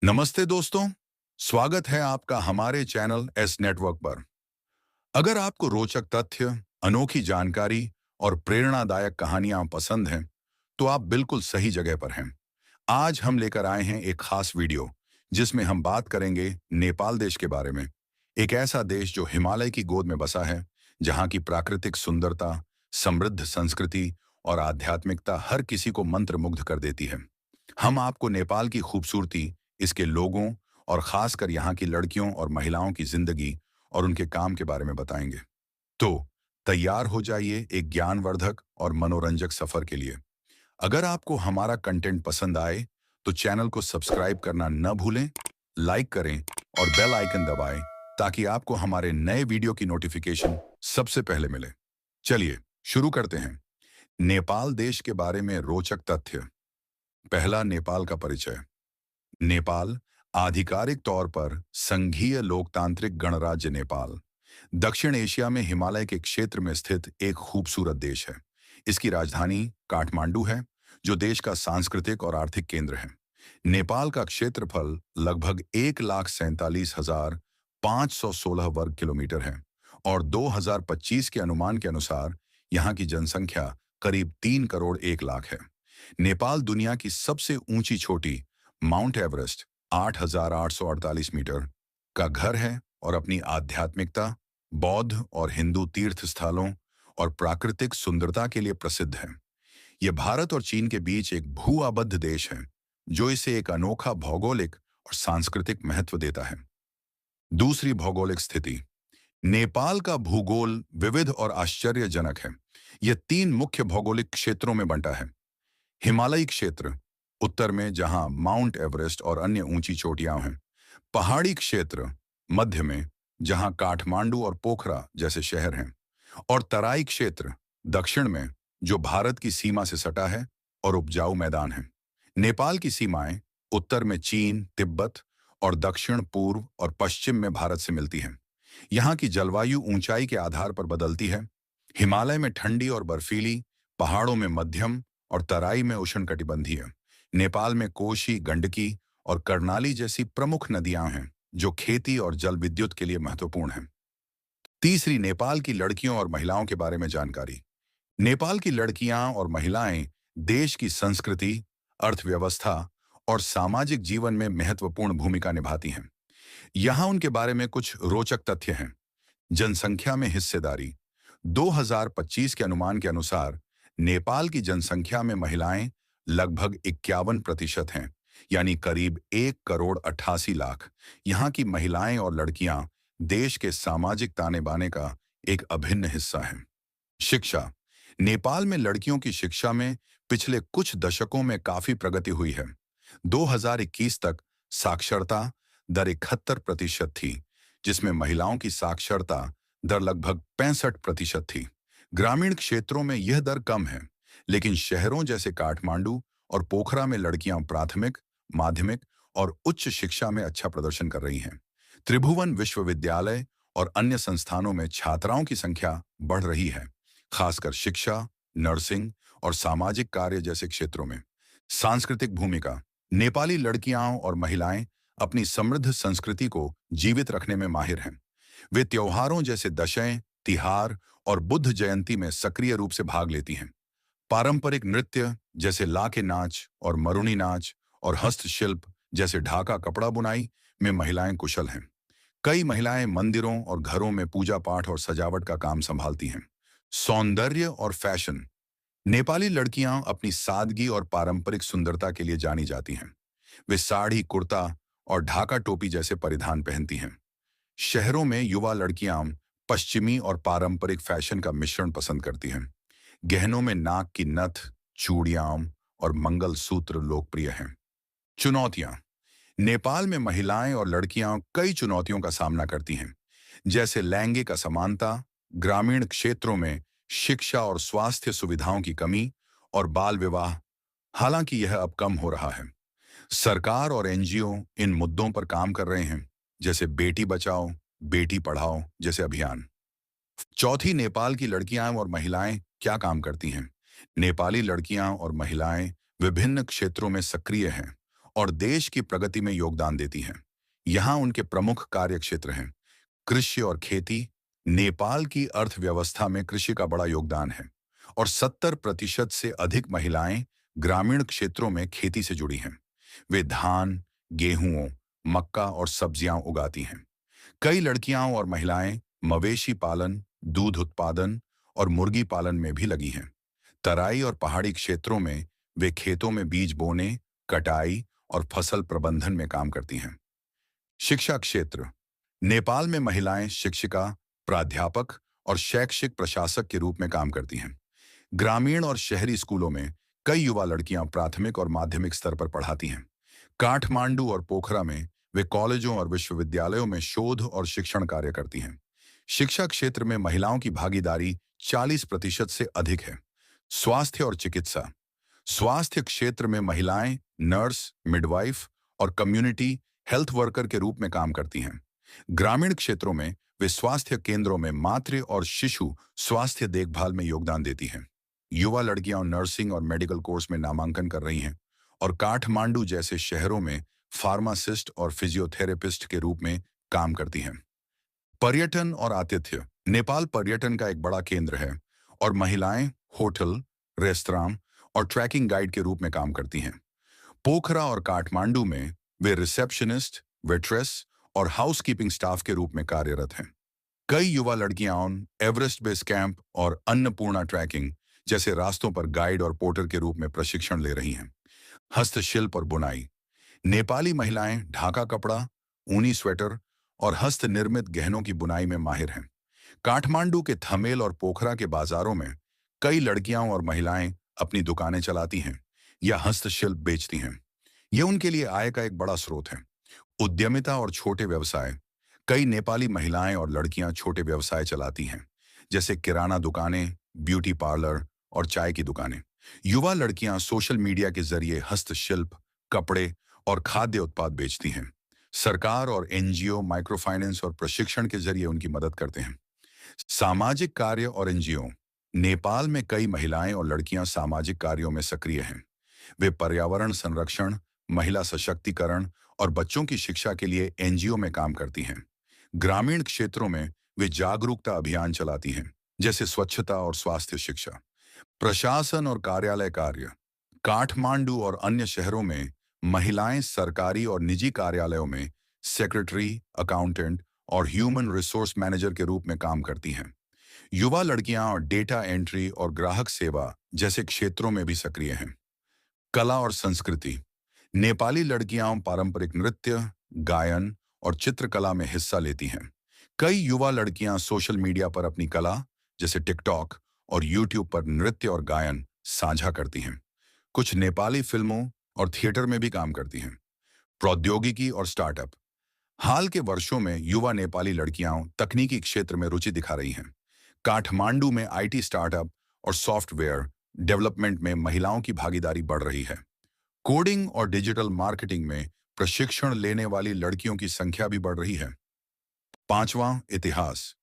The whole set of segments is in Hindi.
नमस्ते दोस्तों, स्वागत है आपका हमारे चैनल एस नेटवर्क पर। अगर आपको रोचक तथ्य, अनोखी जानकारी और प्रेरणादायक कहानियां पसंद हैं, तो आप बिल्कुल सही जगह पर हैं। आज हम लेकर आए हैं एक खास वीडियो, जिसमें हम बात करेंगे नेपाल देश के बारे में। एक ऐसा देश जो हिमालय की गोद में बसा है, जहां की प्राकृतिक सुंदरता, समृद्ध संस्कृति और आध्यात्मिकता हर किसी को मंत्रमुग्ध कर देती है। हम आपको नेपाल की खूबसूरती, इसके लोगों और खासकर यहाँ की लड़कियों और महिलाओं की जिंदगी और उनके काम के बारे में बताएंगे। तो तैयार हो जाइए एक ज्ञानवर्धक और मनोरंजक सफर के लिए। अगर आपको हमारा कंटेंट पसंद आए, तो चैनल को सब्सक्राइब करना न भूलें, लाइक करें और बेल आइकन दबाएं ताकि आपको हमारे नए वीडियो की नोटिफिकेशन सबसे पहले मिले। चलिए शुरू करते हैं। नेपाल देश के बारे में रोचक तथ्य। पहला, नेपाल का परिचय। नेपाल आधिकारिक तौर पर संघीय लोकतांत्रिक गणराज्य नेपाल दक्षिण एशिया में हिमालय के क्षेत्र में स्थित एक खूबसूरत देश है। इसकी राजधानी काठमांडू है, जो देश का सांस्कृतिक और आर्थिक केंद्र है। नेपाल का क्षेत्रफल लगभग 1,47,516 वर्ग किलोमीटर है और 2025 के अनुमान के अनुसार यहाँ की जनसंख्या करीब 3 करोड़ 1 लाख है। नेपाल दुनिया की सबसे ऊंची चोटी माउंट एवरेस्ट 8,848 मीटर का घर है और अपनी आध्यात्मिकता, बौद्ध और हिंदू तीर्थ स्थलों और प्राकृतिक सुंदरता के लिए प्रसिद्ध है। यह भारत और चीन के बीच एक भू-आबद्ध देश है, जो इसे एक अनोखा भौगोलिक और सांस्कृतिक महत्व देता है। दूसरी, भौगोलिक स्थिति। नेपाल का भूगोल विविध और आश्चर्यजनक है। यह 3 मुख्य भौगोलिक क्षेत्रों में बंटा है। हिमालयी क्षेत्र उत्तर में, जहां माउंट एवरेस्ट और अन्य ऊंची चोटियां हैं। पहाड़ी क्षेत्र मध्य में, जहां काठमांडू और पोखरा जैसे शहर हैं। और तराई क्षेत्र दक्षिण में, जो भारत की सीमा से सटा है और उपजाऊ मैदान है। नेपाल की सीमाएं उत्तर में चीन, तिब्बत और दक्षिण पूर्व और पश्चिम में भारत से मिलती हैं। यहाँ की जलवायु ऊंचाई के आधार पर बदलती है। हिमालय में ठंडी और बर्फीली, पहाड़ों में मध्यम और तराई में उष्णकटिबंधीय। नेपाल में कोशी, गंडकी और कर्णाली जैसी प्रमुख नदियां हैं, जो खेती और जल विद्युत के लिए महत्वपूर्ण हैं। तीसरी, नेपाल की लड़कियों और महिलाओं के बारे में जानकारी। नेपाल की लड़कियां और महिलाएं देश की संस्कृति, अर्थव्यवस्था और सामाजिक जीवन में महत्वपूर्ण भूमिका निभाती हैं। यहाँ उनके बारे में कुछ रोचक तथ्य हैं। जनसंख्या में हिस्सेदारी। 2025 के अनुमान के अनुसार नेपाल की जनसंख्या में महिलाएं लगभग 51% हैं, यानी करीब 1,88,00,000। यहाँ की महिलाएं और लड़कियां देश के सामाजिक ताने बाने का एक अभिन्न हिस्सा हैं। शिक्षा। नेपाल में लड़कियों की शिक्षा में पिछले कुछ दशकों में काफी प्रगति हुई है। 2021 तक साक्षरता दर 71% थी, जिसमें महिलाओं की साक्षरता दर लगभग 65% थी। ग्रामीण क्षेत्रों में यह दर कम है, लेकिन शहरों जैसे काठमांडू और पोखरा में लड़कियां प्राथमिक, माध्यमिक और उच्च शिक्षा में अच्छा प्रदर्शन कर रही हैं। त्रिभुवन विश्वविद्यालय और अन्य संस्थानों में छात्राओं की संख्या बढ़ रही है, खासकर शिक्षा, नर्सिंग और सामाजिक कार्य जैसे क्षेत्रों में। सांस्कृतिक भूमिका। नेपाली लड़कियां और महिलाएं अपनी समृद्ध संस्कृति को जीवित रखने में माहिर हैं। वे त्योहारों जैसे दशैं, तिहार और बुद्ध जयंती में सक्रिय रूप से भाग लेती हैं। पारंपरिक नृत्य जैसे लाखे नाच और मरुनी नाच और हस्तशिल्प जैसे ढाका कपड़ा बुनाई में महिलाएं कुशल हैं। कई महिलाएं मंदिरों और घरों में पूजा पाठ और सजावट का काम संभालती हैं। सौंदर्य और फैशन। नेपाली लड़कियां अपनी सादगी और पारंपरिक सुंदरता के लिए जानी जाती हैं। वे साड़ी, कुर्ता और ढाका टोपी जैसे परिधान पहनती हैं। शहरों में युवा लड़कियां पश्चिमी और पारंपरिक फैशन का मिश्रण पसंद करती हैं। गहनों में नाक की नथ, चूड़ियां और मंगलसूत्र लोकप्रिय हैं। चुनौतियां। नेपाल में महिलाएं और लड़कियां कई चुनौतियों का सामना करती हैं, जैसे लैंगिक असमानता, ग्रामीण क्षेत्रों में शिक्षा और स्वास्थ्य सुविधाओं की कमी और बाल विवाह। हालांकि यह अब कम हो रहा है। सरकार और एनजीओ इन मुद्दों पर काम कर रहे हैं, जैसे बेटी बचाओ, बेटी पढ़ाओ जैसे अभियान। चौथी, नेपाल की लड़कियां और महिलाएं क्या काम करती हैं। नेपाली लड़कियां और महिलाएं विभिन्न क्षेत्रों में सक्रिय हैं और देश की प्रगति में योगदान देती हैं। यहाँ उनके प्रमुख कार्य क्षेत्र हैं कृषि और खेती। नेपाल की अर्थव्यवस्था में कृषि का बड़ा योगदान है और 70% से अधिक महिलाएं ग्रामीण क्षेत्रों में खेती से जुड़ी हैं। वे धान, गेहूं, मक्का और सब्जियां उगाती हैं। कई लड़कियां और महिलाएं मवेशी पालन, दूध उत्पादन और मुर्गी पालन में भी लगी हैं। तराई और पहाड़ी क्षेत्रों में वे खेतों में बीज बोने, कटाई और फसल प्रबंधन में काम करती हैं। शिक्षा क्षेत्र। नेपाल में महिलाएं शिक्षिका, प्राध्यापक और शैक्षिक प्रशासक के रूप में काम करती हैं। ग्रामीण और शहरी स्कूलों में कई युवा लड़कियां प्राथमिक और माध्यमिक स्तर पर पढ़ाती हैं। काठमांडू और पोखरा में वे कॉलेजों और विश्वविद्यालयों में शोध और शिक्षण कार्य करती हैं। शिक्षा क्षेत्र में महिलाओं की भागीदारी 40% से अधिक है। स्वास्थ्य और चिकित्सा। स्वास्थ्य क्षेत्र में महिलाएं नर्स, मिडवाइफ और कम्युनिटी हेल्थ वर्कर के रूप में काम करती हैं। ग्रामीण क्षेत्रों में वे स्वास्थ्य केंद्रों में मातृ और शिशु स्वास्थ्य देखभाल में योगदान देती हैं। युवा लड़कियां नर्सिंग और मेडिकल कोर्स में नामांकन कर रही हैं और काठमांडू जैसे शहरों में फार्मासिस्ट और फिजियोथेरेपिस्ट के रूप में काम करती हैं। पर्यटन और आतिथ्य। नेपाल पर्यटन का एक बड़ा केंद्र है और महिलाएं होटल, रेस्तरां और ट्रैकिंग गाइड के रूप में काम करती हैं। पोखरा और काठमांडू में वे रिसेप्शनिस्ट, वेट्रेस और हाउसकीपिंग स्टाफ के रूप में कार्यरत हैं। कई युवा लड़कियां एवरेस्ट बेस कैंप और अन्नपूर्णा ट्रैकिंग जैसे रास्तों पर गाइड और पोर्टर के रूप में प्रशिक्षण ले रही हैं। हस्तशिल्प और बुनाई। नेपाली महिलाएं ढाका कपड़ा, ऊनी स्वेटर और हस्त निर्मित गहनों की बुनाई में माहिर हैं। काठमांडू के थमेल और पोखरा के बाजारों में कई लड़कियां और महिलाएं अपनी दुकानें चलाती हैं या हस्तशिल्प बेचती हैं। ये उनके लिए आय का एक बड़ा स्रोत है। उद्यमिता और छोटे व्यवसाय। कई नेपाली महिलाएं और लड़कियां छोटे व्यवसाय चलाती हैं, जैसे किराना दुकानें, ब्यूटी पार्लर और चाय की दुकानें। युवा लड़कियां सोशल मीडिया के जरिए हस्तशिल्प, कपड़े और खाद्य उत्पाद बेचती हैं। सरकार और एनजीओ माइक्रो फाइनेंस और प्रशिक्षण के जरिए उनकी मदद करते हैं। सामाजिक कार्य और एनजीओ। नेपाल में कई महिलाएं और लड़कियां सामाजिक कार्यों में सक्रिय हैं। वे पर्यावरण संरक्षण, महिला सशक्तिकरण और बच्चों की शिक्षा के लिए एनजीओ में काम करती हैं। ग्रामीण क्षेत्रों में वे जागरूकता अभियान चलाती हैं, जैसे स्वच्छता और स्वास्थ्य शिक्षा। प्रशासन और कार्यालय कार्य। काठमांडू और अन्य शहरों में महिलाएं सरकारी और निजी कार्यालयों में सेक्रेटरी, अकाउंटेंट और ह्यूमन रिसोर्स मैनेजर के रूप में काम करती हैं। युवा लड़कियां और डेटा एंट्री और ग्राहक सेवा जैसे क्षेत्रों में भी सक्रिय हैं। कला और संस्कृति। नेपाली लड़कियां पारंपरिक नृत्य, गायन और चित्रकला में हिस्सा लेती हैं। कई युवा लड़कियां सोशल मीडिया पर अपनी कला, जैसे टिकटॉक और यूट्यूब पर नृत्य और गायन साझा करती हैं। कुछ नेपाली फिल्मों और थिएटर में भी काम करती हैं। प्रौद्योगिकी और स्टार्टअप। हाल के वर्षों में युवा नेपाली लड़कियां तकनीकी क्षेत्र में रुचि दिखा रही हैं। काठमांडू में आईटी स्टार्टअप और सॉफ्टवेयर डेवलपमेंट में महिलाओं की भागीदारी बढ़ रही है। कोडिंग और डिजिटल मार्केटिंग में प्रशिक्षण लेने वाली लड़कियों की संख्या भी बढ़ रही है। पांचवां, इतिहास।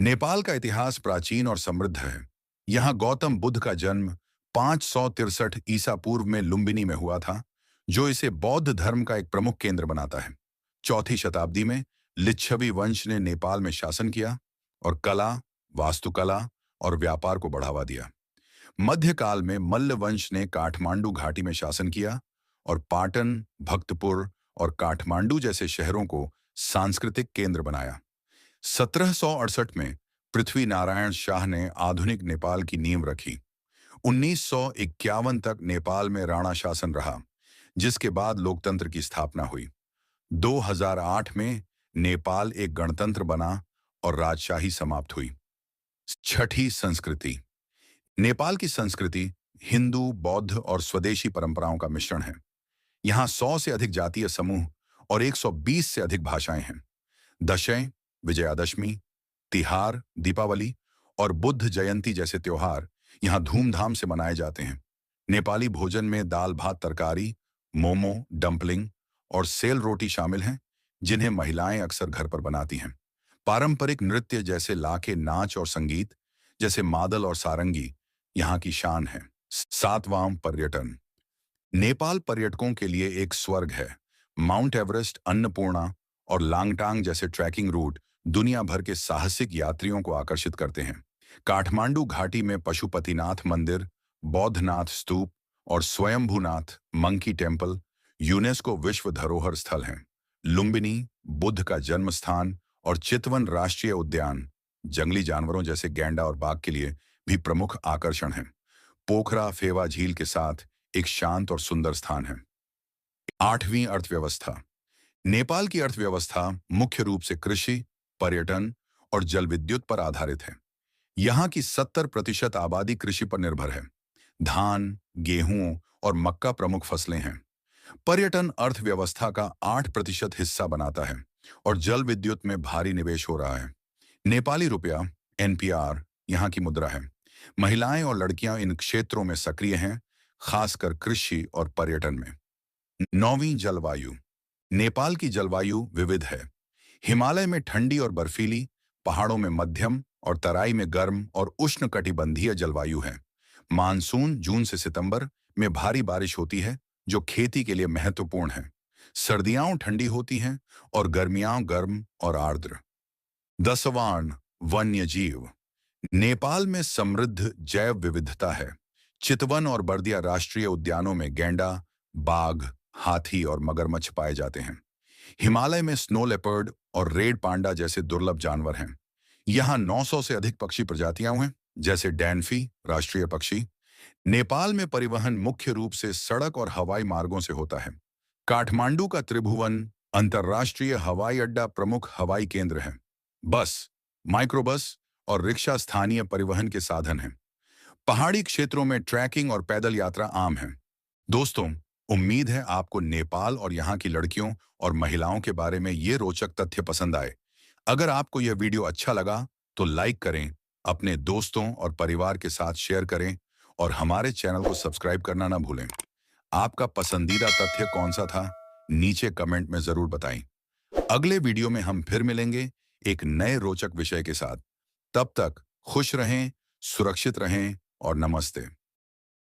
नेपाल का इतिहास प्राचीन और समृद्ध है। यहाँ गौतम बुद्ध का जन्म 563 ईसा पूर्व में लुम्बिनी में हुआ था, जो इसे बौद्ध धर्म का एक प्रमुख केंद्र बनाता है। चौथी शताब्दी में लिच्छवी वंश ने नेपाल में शासन किया और कला, वास्तुकला और व्यापार को बढ़ावा दिया। मध्यकाल में मल्ल वंश ने काठमांडू घाटी में शासन किया और पाटन, भक्तपुर और काठमांडू जैसे शहरों को सांस्कृतिक केंद्र बनाया। 1768 में पृथ्वी नारायण शाह ने आधुनिक नेपाल की नींव रखी। 1951 तक नेपाल में राणा शासन रहा, जिसके बाद लोकतंत्र की स्थापना हुई। 2008 में नेपाल एक गणतंत्र बना और राजशाही समाप्त हुई। छठी, संस्कृति। नेपाल की संस्कृति हिंदू, बौद्ध और स्वदेशी परंपराओं का मिश्रण है। यहाँ 100 से अधिक जातीय समूह और 120 से अधिक भाषाएं हैं। दशैं, विजयादशमी, तिहार, दीपावली और बुद्ध जयंती जैसे त्योहार यहाँ धूमधाम से मनाए जाते हैं। नेपाली भोजन में दाल भात तरकारी, मोमो, डंपलिंग और सेल रोटी शामिल हैं, जिन्हें महिलाएं अक्सर घर पर बनाती हैं। पारंपरिक नृत्य जैसे लाखे नाच और संगीत जैसे मादल और सारंगी यहाँ की शान है। सातवां, पर्यटन। नेपाल पर्यटकों के लिए एक स्वर्ग है। माउंट एवरेस्ट, अन्नपूर्णा और लांगटांग जैसे ट्रैकिंग रूट दुनिया भर के साहसिक यात्रियों को आकर्षित करते हैं। काठमांडू घाटी में पशुपतिनाथ मंदिर, बौद्धनाथ स्तूप और स्वयंभूनाथ मंकी टेम्पल यूनेस्को विश्व धरोहर स्थल हैं। लुम्बिनी, बुद्ध का जन्म स्थान और चितवन राष्ट्रीय उद्यान जंगली जानवरों जैसे गैंडा और बाघ के लिए भी प्रमुख आकर्षण हैं। पोखरा फेवा झील के साथ एक शांत और सुंदर स्थान है। आठवीं, अर्थव्यवस्था। नेपाल की अर्थव्यवस्था मुख्य रूप से कृषि, पर्यटन और जल विद्युत पर आधारित है। यहाँ की 70% आबादी कृषि पर निर्भर है। धान, गेहूं और मक्का प्रमुख फसलें हैं। पर्यटन अर्थव्यवस्था का 8% हिस्सा बनाता है और जल विद्युत में भारी निवेश हो रहा है। नेपाली रुपया एनपीआर यहाँ की मुद्रा है। महिलाएं और लड़कियां इन क्षेत्रों में सक्रिय हैं, खासकर कृषि और पर्यटन में। नौवीं, जलवायु। नेपाल की जलवायु विविध है। हिमालय में ठंडी और बर्फीली, पहाड़ों में मध्यम और तराई में गर्म और उष्णकटिबंधीय जलवायु है। मानसून जून से सितंबर में भारी बारिश होती है, जो खेती के लिए महत्वपूर्ण है। सर्दियां ठंडी होती हैं और गर्मियां गर्म और आर्द्र। 10वां, वन्य जीव। नेपाल में समृद्ध जैव विविधता है। चितवन और बर्दिया राष्ट्रीय उद्यानों में गैंडा, बाघ, हाथी और मगरमच्छ पाए जाते हैं। हिमालय में स्नो लेपर्ड और रेड पांडा जैसे दुर्लभ जानवर हैं। यहाँ 900 से अधिक पक्षी प्रजातियां हैं, जैसे डैनफी राष्ट्रीय पक्षी। नेपाल में परिवहन मुख्य रूप से सड़क और हवाई मार्गों से होता है। काठमांडू का त्रिभुवन अंतर्राष्ट्रीय हवाई अड्डा प्रमुख हवाई केंद्र है। बस, माइक्रोबस और रिक्शा स्थानीय परिवहन के साधन हैं। पहाड़ी क्षेत्रों में ट्रैकिंग और पैदल यात्रा आम है। दोस्तों, उम्मीद है आपको नेपाल और यहाँ की लड़कियों और महिलाओं के बारे में ये रोचक तथ्य पसंद आए। अगर आपको यह वीडियो अच्छा लगा तो लाइक करें, अपने दोस्तों और परिवार के साथ शेयर करें और हमारे चैनल को सब्सक्राइब करना ना भूलें। आपका पसंदीदा तथ्य कौन सा था, नीचे कमेंट में जरूर बताएं। अगले वीडियो में हम फिर मिलेंगे एक नए रोचक विषय के साथ। तब तक खुश रहें, सुरक्षित रहें और नमस्ते।